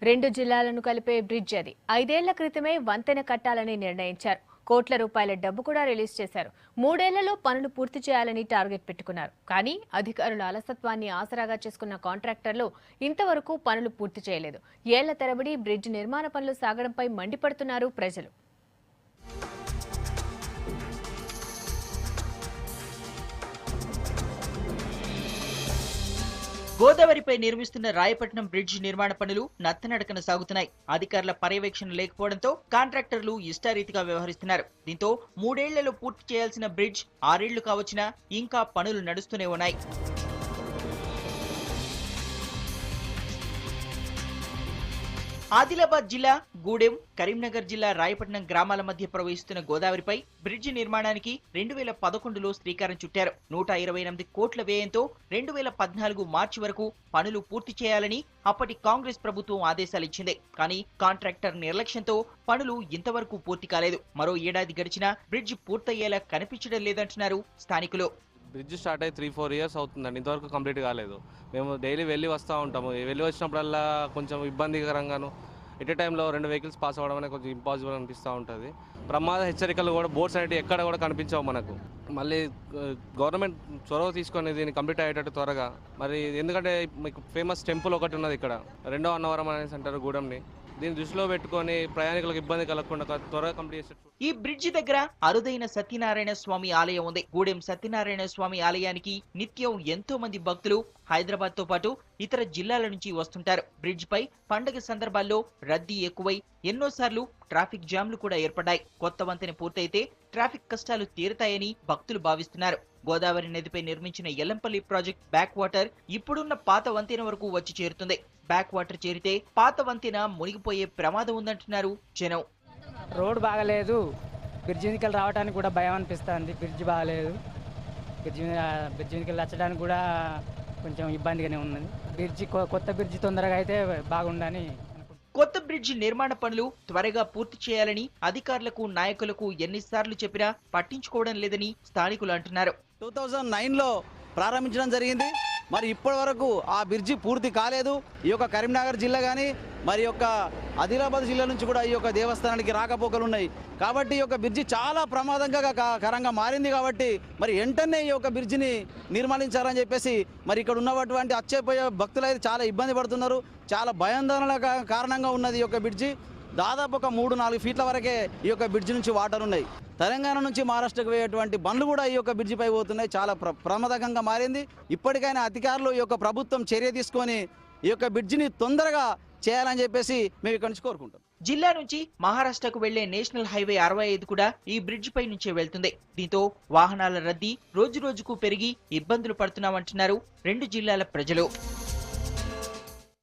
రెండు జిల్లాలను కలిపే బ్రిడ్జ్ అది. 5 ఏళ్ల క్రితమే వంతెన కట్టాలని నిర్ణయించారు. కోట్ల రూపాయల డబ్బు కూడా రిలీజ్ చేశారు. 3 ఏళ్లలో పనులు పూర్తి చేయాలని టార్గెట్ పెట్టుకున్నారు. కానీ అధికారుల అలసత్వాన్ని ఆసరాగా చేసుకున్న కాంట్రాక్టర్లు ఇంతవరకు పనులు పూర్తి చేయలేదు. ఏళ్ల తరబడి బ్రిడ్జ్ నిర్మాణ పనులు సాగడంపై మండిపడుతున్నారు ప్రజలు. గోదావరిపై నిర్మిస్తున్న రాయపట్నం బ్రిడ్జ్ నిర్మాణ పనులు నత్తనడకన సాగుతున్నాయి. అధికారుల పర్యవేక్షణ లేకపోవడంతో కాంట్రాక్టర్లు ఇష్టారీతిగా వ్యవహరిస్తున్నారు. దీంతో 3 ఏళ్లలో పూర్తి చేయాల్సిన బ్రిడ్జ్ 6 ఏళ్లు కావచ్చినా ఇంకా పనులు నడుస్తూనే ఉన్నాయి. ఆదిలాబాద్ జిల్లా గూడెం, కరీంనగర్ జిల్లా రాయపట్నం గ్రామాల మధ్య ప్రవహిస్తున్న గోదావరిపై బ్రిడ్జి నిర్మాణానికి 2011లో శ్రీకారం చుట్టారు. 128 కోట్ల వ్యయంతో 2014 మార్చి వరకు పనులు పూర్తి చేయాలని అప్పటి కాంగ్రెస్ ప్రభుత్వం ఆదేశాలిచ్చింది. కానీ కాంట్రాక్టర్ నిర్లక్ష్యంతో పనులు ఇంతవరకు పూర్తి కాలేదు. మరో ఏడాది గడిచినా బ్రిడ్జ్ పూర్తయ్యేలా కనిపించడం లేదంటున్నారు స్థానికులు. బ్రిడ్జ్ స్టార్ట్ అయ్యి 3-4 ఇయర్స్ అవుతుందండి, ఇంతవరకు కంప్లీట్ కాలేదు. మేము డైలీ వెళ్ళి వస్తూ ఉంటాము. వెళ్ళి వచ్చినప్పుడల్లా కొంచెం ఇబ్బందికరంగాను ఎట్ ఏ టైంలో 2 వెహికల్స్ పాస్ అవ్వడం అనేది కొంచెం ఇంపాసిబుల్ అనిపిస్తూ ఉంటుంది. ప్రమాద హెచ్చరికలు కూడా బోర్డ్స్ అనేవి ఎక్కడ కూడా కనిపించవు మనకు. మళ్ళీ గవర్నమెంట్ చొరవ తీసుకొని దీన్ని కంప్లీట్ అయ్యేటట్టు త్వరగా. మరి ఎందుకంటే మీకు ఫేమస్ టెంపుల్ ఒకటి ఉన్నది ఇక్కడ, 2వ అన్నవరం అనేసి అంటారు గూడెంని. దీన్ని దృష్టిలో పెట్టుకొని ప్రయాణికులకు ఇబ్బంది కలగకుండా త్వరగా కంప్లీట్ చేసేట్టు. ఈ బ్రిడ్జి దగ్గర అరుదైన సత్యనారాయణ స్వామి ఆలయం ఉంది. గూడెం సత్యనారాయణ స్వామి ఆలయానికి నిత్యం ఎంతో మంది భక్తులు హైదరాబాద్ తో పాటు ఇతర జిల్లాల నుంచి వస్తుంటారు. బ్రిడ్జ్ పై పండుగ సందర్భాల్లో రద్దీ ఎక్కువై ఎన్నోసార్లు ట్రాఫిక్ జామ్లు కూడా ఏర్పడ్డాయి. కొత్త వంతెన పూర్తయితే ట్రాఫిక్ కష్టాలు తీరుతాయని భక్తులు భావిస్తున్నారు. గోదావరి నదిపై నిర్మించిన ఎల్లంపల్లి ప్రాజెక్ట్ బ్యాక్ వాటర్ ఇప్పుడున్న పాత వంతెన వరకు వచ్చి చేరుతుంది. బ్యాక్ వాటర్ చేరితే పాత వంతెన మునిగిపోయే ప్రమాదం ఉందంటున్నారు జనం. రోడ్ బాగలేదు, బ్రిడ్జి మీదకి రావడానికి కూడా భయం అనిపిస్తుంది. బ్రిడ్జ్ బాగలేదు, బ్రిడ్జి మీదకి వచ్చడానికి కూడా కొంచెం ఇబ్బందిగానే ఉన్నది. కొత్త బ్రిడ్జి తొందరగా అయితే బాగుండని. కొత్త బ్రిడ్జి నిర్మాణ పనులు త్వరగా పూర్తి చేయాలని అధికారులకు, నాయకులకు ఎన్నిసార్లు చెప్పినా పట్టించుకోవడం లేదని స్థానికులు అంటున్నారు. 2009లో ప్రారంభించడం జరిగింది. మరి ఇప్పటి వరకు ఆ బ్రిడ్జి పూర్తి కాలేదు. ఈ యొక్క కరీంనగర్ జిల్లా కానీ మరి యొక్క ఆదిలాబాద్ జిల్లా నుంచి కూడా ఈ యొక్క దేవస్థానానికి రాకపోకలు ఉన్నాయి. కాబట్టి ఈ యొక్క బ్రిడ్జి చాలా ప్రమాదంగా మారింది. కాబట్టి మరి వెంటనే ఈ యొక్క బ్రిడ్జిని నిర్మాణించాలని చెప్పేసి మరి ఇక్కడ ఉన్నటువంటి వచ్చేపోయే భక్తులు అయితే చాలా ఇబ్బంది పడుతున్నారు. చాలా భయాందోళన కారణంగా ఉన్నది ఈ యొక్క బ్రిడ్జి. దాదాపు ఒక 3-4 ఫీట్ల వరకే ఈ యొక్క బ్రిడ్జి నుంచి వాటర్ ఉన్నాయి. తెలంగాణ నుంచి మహారాష్ట్రకు పోయేటువంటి బండ్లు కూడా ఈ యొక్క బ్రిడ్జిపై పోతున్నాయి. చాలా ప్రమాదకంగా మారింది. ఇప్పటికైనా అధికారులు ఈ యొక్క ప్రభుత్వం చర్య తీసుకొని ఈ యొక్క బ్రిడ్జిని తొందరగా చేయాలని చెప్పేసి మేము ఇక్కడి నుంచి కోరుకుంటాం. జిల్లా నుంచి మహారాష్ట్రకు వెళ్లే నేషనల్ హైవే 65 కూడా ఈ బ్రిడ్జ్ పై నుంచే వెళ్తుంది. దీంతో వాహనాల రద్దీ రోజు రోజుకు పెరిగి ఇబ్బందులు పడుతున్నామంటున్నారు 2 జిల్లాల ప్రజలు.